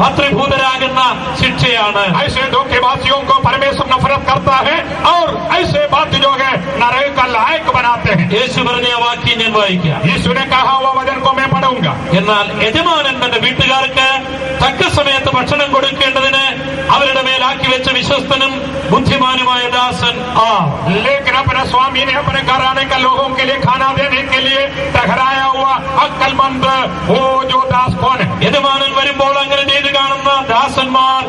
ഭദ്രഭൂതരാകുന്ന ശിക്ഷയാണ്. ऐसे धोखेबाजियों को परमेश्वर नफरत करता है और ऐसे बात जो है नरक का लायक बनाते हैं. യേശു പറഞ്ഞ വാക്യം ഞാൻ വായിക്കാം. यीशु ने कहा हुआ वचन को मैं पढ़ूंगा. എന്നാൽ യജമാനൻ തന്റെ വീട്ടുകാർക്ക് തക്ക സമയത്ത് ഭക്ഷണം കൊടുക്കേണ്ടതിന് അവരുടെ മേലാക്കി വെച്ച വിശ്വസ്തനും ബുദ്ധിമാനുമായ ദാസൻ लेकिन अपने स्वामी ने अपने घर आने का लोगों के लिए खाना देने के लिए ठहराया हुआ अक्लमंद वो जो दास कौन है? യജമാനൻ വരുമ്പോൾ അങ്ങനെ ചെയ്ത് കാണുന്ന ദാസന്മാർ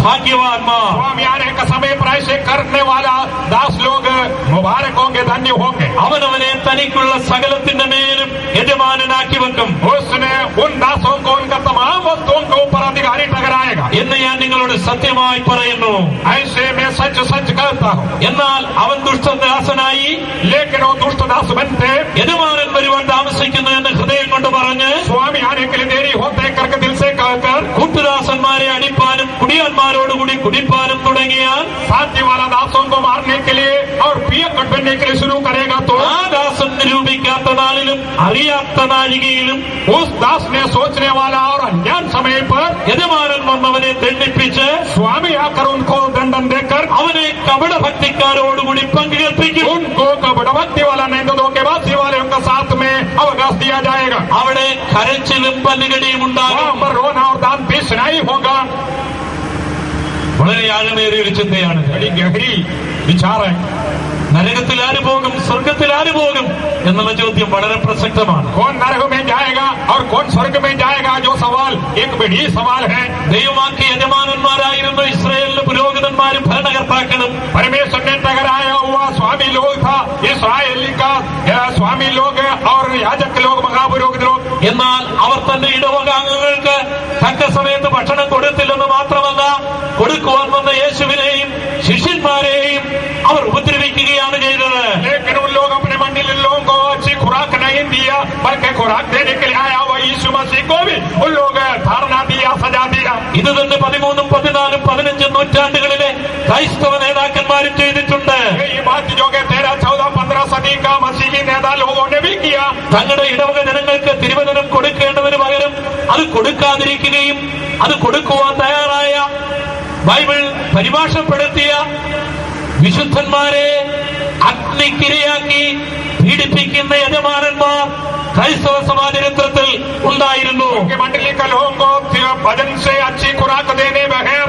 ഭാഗ്യവാന്മാർ. स्वामी आने का समय पर ऐसे करने वाला दास लोग मुबारक होंगे, धन्य होंगे. അവനവനെ തനിക്കുള്ള സകലത്തിന്റെ മേലും യജമാനനാക്കി വെക്കും. उसने उन दासों को उनका तमाम वस्तुओं के ऊपर अधिकारी ठहराएगा എന്ന് ഞാൻ നിങ്ങളോട് സത്യമായി പറയുന്നു. ऐसे मैं सच सच कहता हूँ. എന്നാൽ അവൻ ദുഷ്ടദാസനായി लेकिन वो दुष्ट दास बनते യജമാനൻ വരുവാൻ താമസിക്കുന്നു എന്ന് ഹൃദയം കൊണ്ട് പറഞ്ഞ് स्वामी आने के लिए देरी होते करके दिल से कहकर കൂട്ടുദാസന്മാരെ അടിപ്പാനും കുടിയാന്മാരോടുകൂടി കുടിപ്പാനും തുടങ്ങിയാൽ साथी वाला दासों को मारने के लिए और पियक्कड़ बनने के लिए शुरू करेगा तो ആ ദാസൻ നിരൂപിക്കാത്ത നാളിലും അറിയാത്ത നാഴികയിലും उस दास ने सोचने वाला और अनजान समय पर യജമാനൻ വന്നവനെ ദണ്ഡിപ്പിച്ച് स्वामी आकर उनको दंडन देकर അവനെ കപടഭക്തിക്കാരോടുകൂടി പങ്കുകൽപ്പിക്കും. उनको कपटभक्ति वाला नहीं तो धोखेबाजी वाले उनका साथ में अवकाश दिया जाएगा. അവിടെ കരച്ചിലും പല്ലുകടിയും ഉണ്ടാകും. वहाँ पर रोना और दांत पीसना ही होगा. വളരെ ആഴമേറിയ ഒരു ചിന്തയാണ്. बड़ी गहरी विचार है. നരകത്തിൽ ആര് പോകും, സ്വർഗത്തിൽ ആര് പോകും എന്നുള്ള ചോദ്യം വളരെ പ്രസക്തമാണ്. कौन नरक में जाएगा और कौन स्वर्ग में जाएगा, जो सवाल एक बड़ी सवाल है. ദൈവമാക്കിയ യജമാനന്മാരായിരുന്ന ഇസ്രായേലിലെ പുരോഹിതന്മാരും ഭരണകർത്താക്കളും परमेश्वर ने ठहराया हुआ स्वामी लोग था, इस्राएली का स्वामी लोग और याजक लोग, महापुरोहित लोग. എന്നാൽ അവർ തന്റെ ഇടവകാംഗങ്ങൾക്ക് തക്ക സമയത്ത് ഭക്ഷണം കൊടുത്തില്ലെന്ന് മാത്രമല്ല, കൊടുക്കുവാൻ വന്ന യേശുവിനെയും ശിഷ്യന്മാരെയും അവർ ഉപദ്രവിക്കുകയാണ് ചെയ്തത്. लेकिन उन लोग अपने मंदिर लोगों को अच्छी खुराक नहीं दिया, बल्कि खुराक देने के लिए आया हुआ यीशु मसीह को भी उन लोग धारणा दिया, सजा दिया. ഇത് തന്നെ 13, 14, 15 നൂറ്റാണ്ടുകളിലെ ക്രൈസ്തവ നേതാക്കന്മാരും ചെയ്തിട്ടുണ്ട്. ये बात जो कि 13, 14, 15 सदी का मसीही नेता लोगों ने भी किया. തങ്ങളുടെ ഇടവക ജനങ്ങൾക്ക് തിരുവചനം കൊടുക്കേണ്ടതിന് പകരം അത് കൊടുക്കാതിരിക്കുകയും അത് കൊടുക്കുവാൻ തയ്യാറായ ബൈബിൾ പരിഭാഷപ്പെടുത്തിയ വിശുദ്ധന്മാരെ അഗ്നിക്കിരയാക്കി പീഡിപ്പിക്കുന്ന യജമാനന്മാർ ക്രൈസ്തവ സമാചരിത്രത്തിൽ ഉണ്ടായിരുന്നു. मंडली का लोगों को भजन से अच्छी खुराक देने बगैर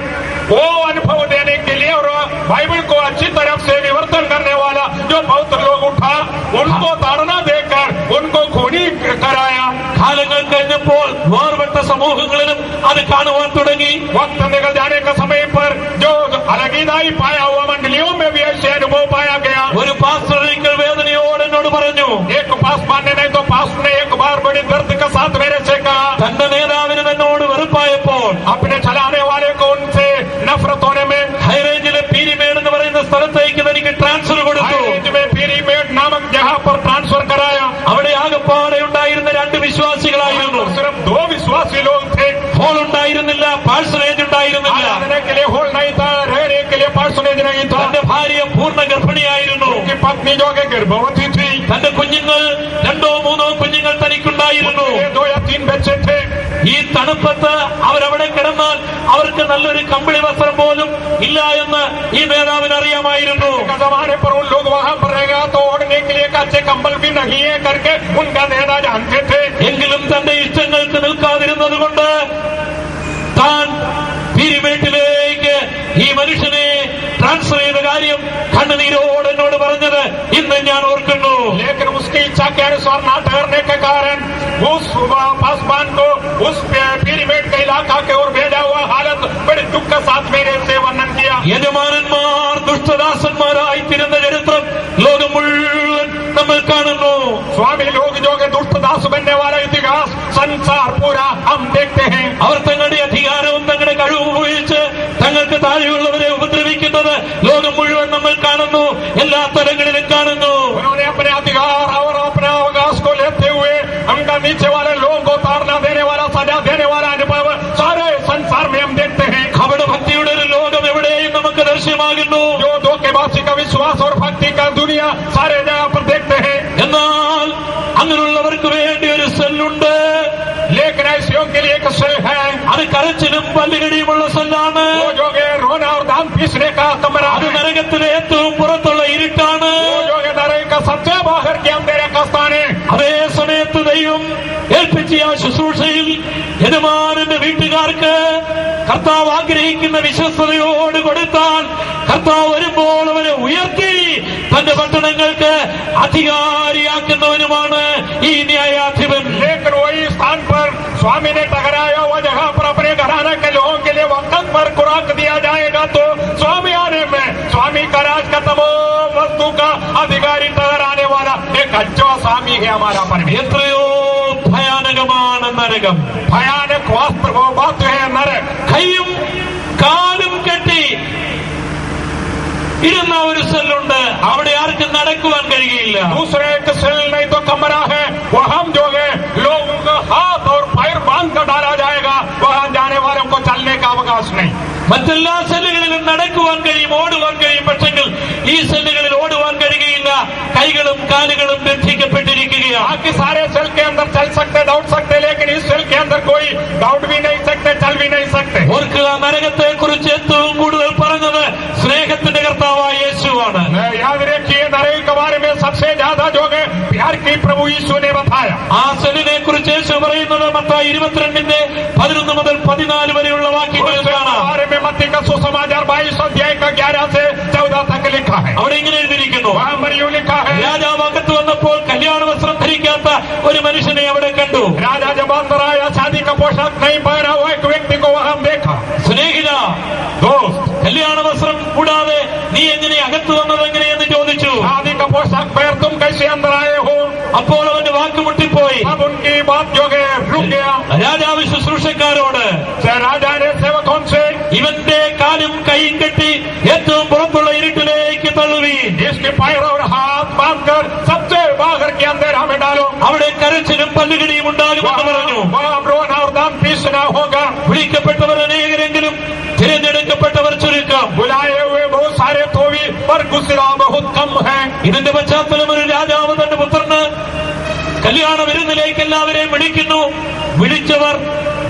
वो अनुभव देने के लिए और बाइबल को अच्छी तरफ से विवर्तन करने वाला जो बहुत लोग उठा, उनको ताड़ना देकर उनको खूनी कराया. കാലങ്ങൾ കഴിഞ്ഞപ്പോൾ വേർപെട്ട സമൂഹങ്ങളിലും അത് കാണുവാൻ തുടങ്ങി. वक्त निकल जाने का समय पर जो अलगीदाई पाया हुआ मंडलियों में भी ऐसे अनुभव पाया गया. ഒരു പാസ്റ്റർ ഒരിക്കൽ വേദനയോട് എന്നോട് പറഞ്ഞു, एक पास मानने नहीं तो पास ने एक बार बड़ी दर्द के साथ मेरे से कहा, തന്റെ നേതാവിന് എന്നോട് വെറുപ്പായപ്പോൾ अपने चलाने वाले को उनसे नफरत होने में ഹൈറേഞ്ചിലെ പീരിമേട് എന്ന് പറയുന്ന സ്ഥലത്തേക്ക് എനിക്ക് ട്രാൻസ്ഫർ കൊടുത്തു. में पीरीमेड नामक जगह पर ट्रांसफर कराया. അവിടെ ആകെപ്പാടെ ഉണ്ടായിരുന്ന 2 വിശ്വാസികളായിരുന്നു. सिर्फ 2 विश्वासी लोग थे. ഹോൾ ഉണ്ടായിരുന്നില്ല, പാഴ്സണേജ് ഉണ്ടായിരുന്നില്ല. रहने के लिए हॉल नहीं था, रहने के लिए पार्सनेज नहीं था. തന്റെ ഭാര്യ പൂർണ്ണ ഗർഭിണിയായിരുന്നു. उनकी पत्नी जो कि गर्भवती थी. തന്റെ കുഞ്ഞുങ്ങൾ 2, 3 കുഞ്ഞുങ്ങൾ തനിക്കുണ്ടായിരുന്നു. 2 या 3 बच्चे थे. ഈ തണുപ്പത്ത് അവരവിടെ കിടന്നാൽ അവർക്ക് നല്ലൊരു കമ്പിളി വസ്ത്രം പോലും ഇല്ല എന്ന് ഈ നേതാവിന് അറിയാമായിരുന്നു. जमाने पर उन लोग वहाँ पर रहेगा तो ओढ़ने के लिए अच्छे कंबल भी नहीं है करके उनका नेता जानते थे. എങ്കിലും തന്റെ ഇഷ്ടങ്ങൾക്ക് നിൽക്കാതിരുന്നത് കൊണ്ട് താൻ പീരിമേട്ടിലേക്ക് ഈ മനുഷ്യനെ ട്രാൻസ്ഫർ ചെയ്ത കാര്യം കണ്ണുനീരോട് എന്നോട് പറഞ്ഞത് ഇന്ന് ഞാൻ ഓർക്കുന്നു. लेकिन उसकी इच्छा के अनुसार न ठहरने के कारण उस पासवान को उस पीरीमेड के इलाका के ओर भेजा हुआ हालत बड़े दुख के साथ मेरे से वर्णन किया. യജമാനന്മാർ ദുഷ്ടദാസന്മാരായി തീരുന്ന ചരിത്രം ലോകം മുഴുവൻ നമ്മൾ കാണുന്നു. स्वामी लोग जो कि दुष्ट दास बनने वाला इतिहास संसार पूरा हम देखते हैं. അവർ തങ്ങളുടെ അധികാരവും തങ്ങളുടെ കഴിവും ഉപയോഗിച്ച് തങ്ങൾക്ക് താഴെയുള്ളവരെ ഉപദ്രവിക്കുന്നത് ലോകം മുഴുവൻ നമ്മൾ കാണുന്നു, എല്ലാ തലങ്ങളിലും കാണുന്നു. उन्होंने अपने अधिकार और अपने अवकाश को लेते हुए उनका नीचे वाले लोगों को ताड़ना देने वाला, सजा देने वाला अनुभव सारे संसार में हम देखते हैं. കപടഭക്തിയുടെ ഒരു ലോകം എവിടെയും നമുക്ക് ദൃശ്യമാകുന്നു. जो धोखेबाजी का विश्वास और भक्ति का दुनिया सारे जगह पर देखते हैं. എന്നാൽ അങ്ങനെയുള്ളവർക്ക് വേണ്ടി ഒരു സെല്ലുണ്ട്. लेकिन ऐसियों के लिए एक सेल है. അത് കരച്ചിലും പല്ലുകടിയുമുള്ള സെല്ലാണ്. वो जो है रोना और दांत पीसने का कमरा അത് है। നരകത്തിലെ ഏറ്റവും പുറത്തുള്ള ഇരുട്ടാണ്. वो जो है नरक का सबसे बाहर के अंधेरे का स्थान है। അതേ സമയത്ത് ദൈവം ഏൽപ്പിച്ച ആ ശുശ്രൂഷയിൽ യജമാനന്റെ വീട്ടുകാർക്ക് കർത്താവ് ആഗ്രഹിക്കുന്ന വിശ്വസ്തയോട് കൊടുത്താൽ കർത്താവ് വരുമ്പോൾ അവരെ ഉയർത്തി തന്റെ പട്ടണങ്ങൾക്ക് അധികാരിയാക്കുന്നവനുമാണ് ഈ ന്യായാധിപൻ. लेकिन वही स्थान पर स्वामी ने ठहराया हुआ जगह पर अपने घराने के लोगों के लिए वक्त पर खुराक दिया जाएगा तो स्वामी आने में स्वामी का राज का तमाम वस्तु का अधिकारी ठहराने वाला एक अच्छा स्वामी है हमारा परमेश्वर। എത്രയോ ഭയാനകമാണ് നരകം. भयानक वास्तव वो बात है नरक। കൈയും കാലും കെട്ടി ഇരുന്ന ഒരു സെല്ലുണ്ട്. അവിടെ ആർക്കും നടക്കുവാൻ കഴിയുകയില്ല. दूसरे एक सेल नहीं तो कमरा है, वहां जो है लोगों का हाथ और पैर बांध कर डाला जाएगा, वहां जाने वालों को चलने का अवकाश नहीं। മറ്റെല്ലാ സെല്ലുകളിലും നടക്കുവാൻ കഴിയും, ഓടുവാൻ കഴിയും. പക്ഷെങ്കിൽ ഈ സെല്ലുകളിൽ ഓടുവാൻ കഴിയുകയില്ല. കൈകളും കാലുകളും ബന്ധിക്കപ്പെട്ടിരിക്കുകയാണ്. बाकी सारे सेल के अंदर चल सकते दौड़ सकते, लेकिन इस सेल के अंदर कोई दौड़ भी नहीं सकते, चल भी नहीं सकते। ഓർക്കുക, നരകത്തെ കുറിച്ച് ഏറ്റവും കൂടുതൽ പറഞ്ഞത് സ്നേഹത്തിന്റെ കർത്താവായ യേശുവാണ്. याद रखिए नरक के बारे में सबसे ज्यादा जो है प्यार की प्रभु यीशु ने बताया। ആ സെല്ലിനെ കുറിച്ച് യേശു പറയുന്നത് മത്തായി 22:11 മുതൽ 14 വരെയുള്ള വാക്യങ്ങളിൽ കാണാം. बारे में मत्ती का सुसमाचार 22 अध्याय का 11 से 14 तक लिखा है। അവിടെ ഇങ്ങനെ എഴുതിയിരിക്കുന്നു, वहां पर यूं लिखा है, രാജാവ് അകത്ത് വന്നപ്പോൾ കല്യാണ വസ്ത്രം ധരിക്കാത്ത ഒരു മനുഷ്യനെ അവിടെ കണ്ടു. राजा जब अंदर आया शादी का पोशाक नहीं पहना हुआ एक व्यक्ति को वहां देखा। സ്നേഹിത, दोस्त, കല്യാണ വസ്ത്രം കൂടാതെ നീ എങ്ങനെ അകത്ത് വന്നത് എങ്ങനെയെന്ന് ചോദിച്ചു. शादी का पोशाक पहन तुम कैसे अंदर आए हो? അപ്പോൾ അവന്റെ വാക്ക് മുട്ടിപ്പോയി. अब उनकी बात जो है रुक गया। രാജാവ് ശുശ്രൂഷക്കാരോട് राजा ने सेवकों से ഇവന്റെ കാലും കൈയും കെട്ടി ഏറ്റവും പുറത്തുള്ള ഇരുട്ടിലേക്ക് തള്ളുവീ. इसके पैर और हाथ बांधकर सबसे बाहर के अंदर हमें डालो। അവിടെ കരച്ചിലും പല്ലുകടിയും ഉണ്ടാകുമെന്ന് പറഞ്ഞു. वहां रोना और दांत पीसना होगा। വിളിക്കപ്പെട്ടവർ അനേകരെങ്കിലും തിരഞ്ഞെടുക്കപ്പെട്ടവർ ചുരുക്കം. बुलाए हुए बहुत सारे तो भी पर गुस्सा बहुत कम है। ഇതിന്റെ പശ്ചാത്തലം ഒരു രാജാവ് തന്റെ പുത്രന് കല്യാണ വിരുന്നിലേക്ക് എല്ലാവരെയും വിളിക്കുന്നു. വിളിച്ചവർ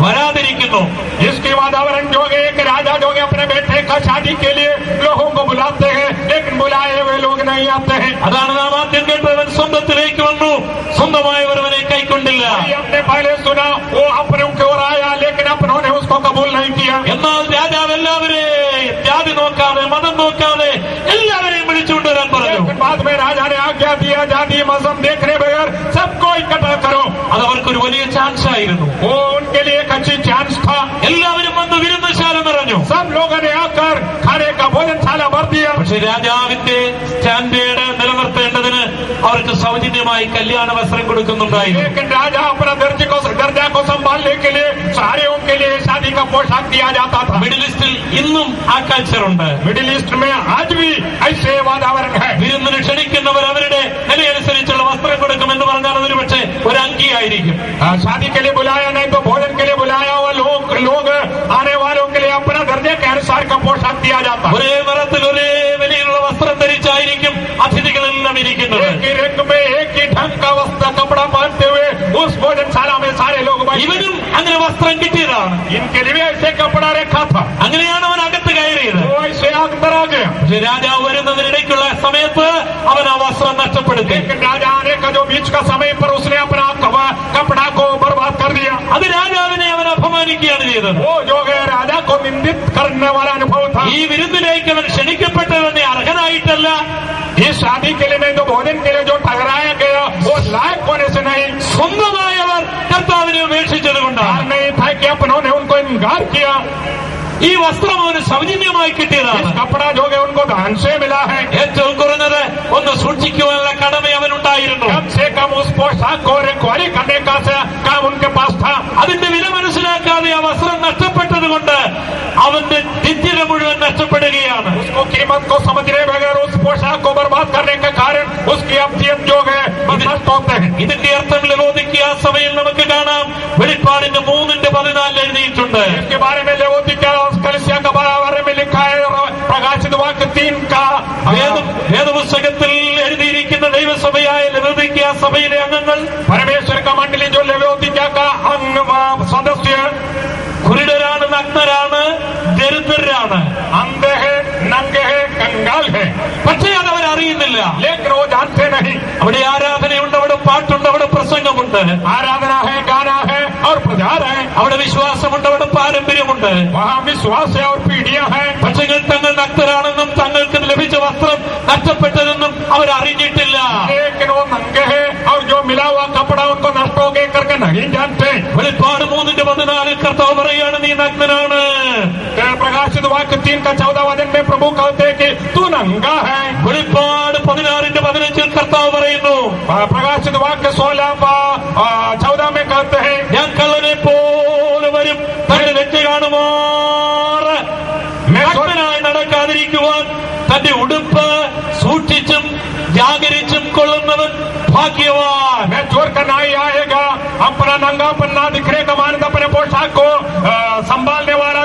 വരാതിരിക്കുന്നു. इसके वातावरण जो है एक राजा जो है अपने बेटे का शादी के लिए लोगों को बुलाते हैं, लेकिन बुलाए हुए लोग नहीं आते हैं। അതാണ് നാം ആദ്യം കേട്ടവൻ സ്വന്തത്തിലേക്ക് വന്നു, സ്വന്തമായവർ അവനെ കൈക്കൊണ്ടില്ല. हमने पहले सुना वो अपनों की ओर आया, लेकिन अपनों ने उसको कबूल नहीं किया। എന്നാൽ രാജാവ് എല്ലാവരെയും ജാതി നോക്കാതെ മതം നോക്കാതെ എല്ലാവരെയും വിളിച്ചുകൊണ്ടുവരാൻ പറഞ്ഞു. लेकिन बाद में राजा ने आज्ञा दिया, जाति मजहब देखने बगैर सबको इकट्ठा करो। അത് അവർക്കൊരു വലിയ ചാൻസ് ആയിരുന്നു. वो उनके लिए एक अच्छी चांस था। എല്ലാവരും വന്ന് വിരുന്നശാല നിറഞ്ഞു. सब लोगों ने आकर खाने का भोजनशाला भर दिया। പക്ഷെ രാജാവിന്റെ സ്റ്റാൻഡേർഡ് നിലനിർത്തേണ്ടതിന് അവർക്ക് സൗജന്യമായി കല്യാണ വസ്ത്രം കൊടുക്കുന്നുണ്ടായിരുന്നു. लेकिन राजा अपना दर्जा को संभालने के लिए सारे के लिए शादी का पोशाक दिया जाता था। മിഡിൽ ഈസ്റ്റിൽ ഇന്നും ആ കൾച്ചറുണ്ട്. मिडिल ईस्ट में आज भी ऐसे वातावरण है। വിരുന്നിന് ക്ഷണിക്കുന്നവർ അവരുടെ നിലയനുസരിച്ചുള്ള വസ്ത്രം കൊടുക്കുമെന്ന് പറഞ്ഞാൽ അതൊരു പക്ഷേ ഒരു അംഗീകായിരിക്കും. शादी के लिए बुलाया नहीं तो भोजन के लिए बुलाया हुआ लोग आने वालों के लिए अपना दर्जे के अनुसार का पोशाक दिया जाता है। ഒരേ നിറത്തിൽ ഒരേ വിലയിലുള്ള വസ്ത്രം ധരിച്ചായിരിക്കും അതിഥികളെല്ലാം ഇരിക്കുന്നത്. एक ही रंग में एक ही ढंग का वस्त्र कपड़ा पहनते हुए उस भोजनशाला में सारे लोग बैठे। ഇവനും അങ്ങനെ വസ്ത്രം കിട്ടിയതാണ്. इनके लिए ऐसे कपड़ा रखा था। അങ്ങനെയാണ് അവൻ അകത്ത് കയറിയത്. वो ऐसे अंदर आ गया। പക്ഷെ രാജാവ് വരുന്നതിനിടയ്ക്കുള്ള സമയത്ത് അവൻ ആ വസ്ത്രം നഷ്ടപ്പെടുത്തി. लेकिन राजा आने का जो बीच का समय पर उसने अपना कपड़ा को बर्बाद कर दिया। അത് രാജാവിനെ അവൻ അപമാനിക്കുകയാണ് ചെയ്തത്. वो जो है राजा को निंदित करने वाला अनुभव था। ഈ വിരുന്നിലേക്ക് അവൻ ക്ഷണിക്കപ്പെട്ടവനെ അർഹനായിട്ടല്ല, इस शादी के लिए नहीं तो भोजन के लिए जो ठहराया गया वो लायक होने से नहीं, സ്വന്തമായവർ കർത്താവിനെ ഉപേക്ഷിച്ചത് കൊണ്ടാണ്. नहीं था कि अपनों ने उनको इनकार किया। ഈ വസ്ത്രം അവന് സൗജന്യമായി കിട്ടിയതാണ്. कपड़ा जो है उनको दान से मिला है। ഏറ്റവും കുറഞ്ഞത് ഒന്ന് സൂക്ഷിക്കുവാനുള്ള കടമ അവനുണ്ടായിരുന്നു. कम से कम उस पोशाक को रिक्वायरी करने का काम उनके पास था। അതിന്റെ വില മനസ്സിലാക്കാതെ ആ വസ്ത്രം നഷ്ടപ്പെട്ടത് കൊണ്ട് അവന്റെ നിത്യത മുഴുവൻ നഷ്ടപ്പെടുകയാണ്. उसको कीमत को समझने बगैर उस पोशाक को बर्बाद करने के कारण उसकी अब्दियत जो है नष्ट होते हैं। ഇതിന്റെ അർത്ഥം ലവോദിക്യ സഭയിൽ നമുക്ക് കാണാം. വെളിപ്പാടിന്റെ 3:14 എഴുതിയിട്ടുണ്ട്. इसके बारे में लेवोदिक्या कलीसिया के बारे में लिखा है। प्रकाशित वाक्य 3 का വേദപുസ്തകത്തിൽ എഴുതിയിരിക്കുന്ന ദൈവസഭയായ ലവോദിക്യ സഭയിലെ അംഗങ്ങൾ परमेश्वर का मंडली जो लेवोदिक्या का अंग सदस्य കുരുടരാണ്, നഗ്നരാണ്, ദരിദ്രരാണ്, अंधे हैं, नंगे हैं, कंगाल हैं, പക്ഷേ അത് അവരറിയുന്നില്ല. लेकिन वो जानते नहीं. അവിടെ ആരാധനയുണ്ട്, അവിടെ പാട്ടുണ്ട്, അവിടെ പ്രസംഗമുണ്ട്, आराधना है, गाना है और प्रचार है. അവിടെ വിശ്വാസമുണ്ട്, അവിടെ പാരമ്പര്യമുണ്ട്. वहाँ विश्वास है और पीढ़ियां हैं. പക്ഷേ തങ്ങൾ നഗ്നരാണെന്നും തങ്ങൾക്ക് ലഭിച്ച വസ്ത്രം നഷ്ടപ്പെട്ടതെന്നും അവരറിഞ്ഞിട്ടില്ല. लेकिन वो नंगे हैं और जो मिला हुआ कपड़ा उनको नष्ट हो गए करके नहीं जानते. വെളിപ്പാട് 3:14 കർത്താവ് പറയാണ്, നീ നഗ്നനാണ്. प्रकाशित वाक्य 3:14 वचन में प्रभु कहते कि तू नंगा है. വെളിപ്പാട് 16:15 കർത്താവ് പറയുന്നു, प्रकाशित वाक्य 16:14 में कहते हैं, ഞാൻ കള്ളനെ പോലെ വരും, തന്റെ രക്ഷ കാണുമാറ് നഗ്നനായി നടക്കാതിരിക്കുവാൻ തന്റെ ഉടുപ്പ് സൂക്ഷിച്ചും ജാഗരിച്ചും കൊള്ളുന്നവൻ ഭാഗ്യവാൻ. मैं चोर का नाई आएगा, अपना नंगापन ना दिखने का मानद अपने पोशाक को संभालने वाला,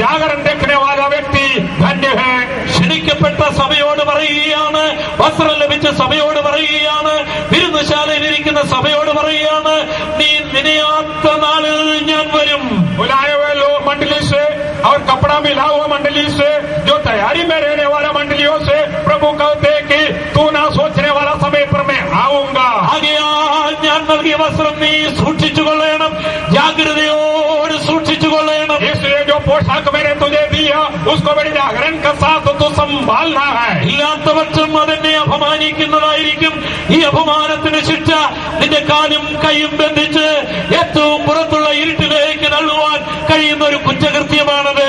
जागरण देखने वाला व्यक्ति धन्य है. ക്ഷണിക്കപ്പെട്ട സഭയോട് പറയുകയാണ്, വസ്ത്രം ലഭിച്ച സഭയോട് പറയുകയാണ്, വിരുന്നുശാലയിൽ ഇരിക്കുന്ന സഭയോട് പറയുകയാണ്, നീ നിനയാത്ത നാളിൽ ഞാൻ വരും. बुलाए हुए लोग मंडली से और कपड़ा मिला हुआ मंडली से, जो तैयारी में रहने वाला मंडलियों से प्रभु कहते कि तू ना सोचने वाला समय पर मैं आऊंगा. ആകയാൽ ഞാൻ നൽകിയ വസ്ത്രം നീ സൂക്ഷിച്ചുകൊള്ളണം, ജാഗ്രതയോട് സൂക്ഷിച്ചുകൊള്ളണം. इसलिए जो पोशाक मैंने तुझे दिया उसको बड़ी जागरण के साथ तू संभालना है. ഇല്ലാത്ത പക്ഷം അതെന്നെ അപമാനിക്കുന്നതായിരിക്കും. ഈ അപമാനത്തിന് ശിക്ഷ നിന്റെ കാലും കൈയും ബന്ധിച്ച് ഏറ്റവും പുറത്തുള്ള ഇരുട്ടിലേക്ക് തള്ളുവാൻ കഴിയുന്ന ഒരു കുറ്റകൃത്യമാണത്.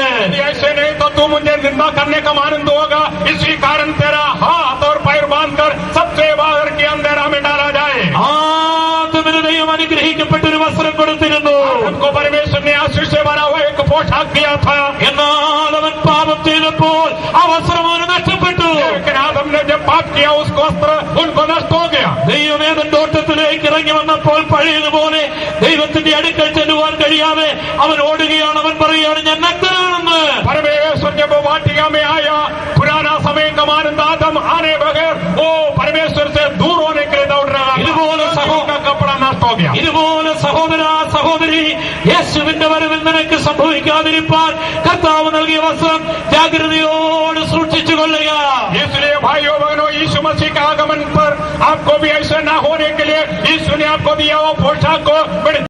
ऐसे नहीं तो तू मुझे निंदा करने का मानंद होगा. इसी कारण तेरा हाथ और पैर बांधकर सबसे बाहर के अंधेरा में डाला जाए. ആദമിന് ദൈവം അനുഗ്രഹിക്കപ്പെട്ടൊരു വസ്ത്രം കൊടുത്തിരുന്നു. हमको परमेश्वर ने आशीष से भरा हुआ एक पोशाक दिया था. എന്നാൽ അവൻ പാപം ചെയ്തപ്പോൾ ആ വസ്ത്രം അവന് നഷ്ടപ്പെട്ടു. लेकिन आदम ने जब पाप किया उसको वस्त्र उनको नष्ट हो गया. ദൈവമേതൻ തോട്ടത്തിലേക്ക് ഇറങ്ങി വന്നപ്പോൾ പഴയതുപോലെ ദൈവത്തിന്റെ അടുക്കൽ ചെല്ലുവാൻ കഴിയാതെ അവൻ ഓടുകയാണ്. അവൻ പറയുകയാണ്, ഞാൻ നഗ്നനാണെന്ന്. परमेश्वर जब वो वाटिका में आया, पुराना समय का मानंद आदम आने बगैर वो परमेश्वर से दूर होने के लिए दौड़ रहा था. का कपड़ा नष्ट हो गया. ഇതുപോലെ സഹോദര സഹോദരി, യേശുവിന്റെ വരവിൽ നിനക്ക് സംഭവിക്കാതിരിപ്പാൻ കർത്താവ് നൽകിയ വസ്ത്രം ജാഗ്രതയോട് സൂക്ഷിച്ചു കൊള്ളുക. इसलिए भाइयों बहनों, यीशु मसीह के आगमन पर आपको भी ऐसे ना होने के लिए यीशु ने आपको दिया वो पोशाक को बड़े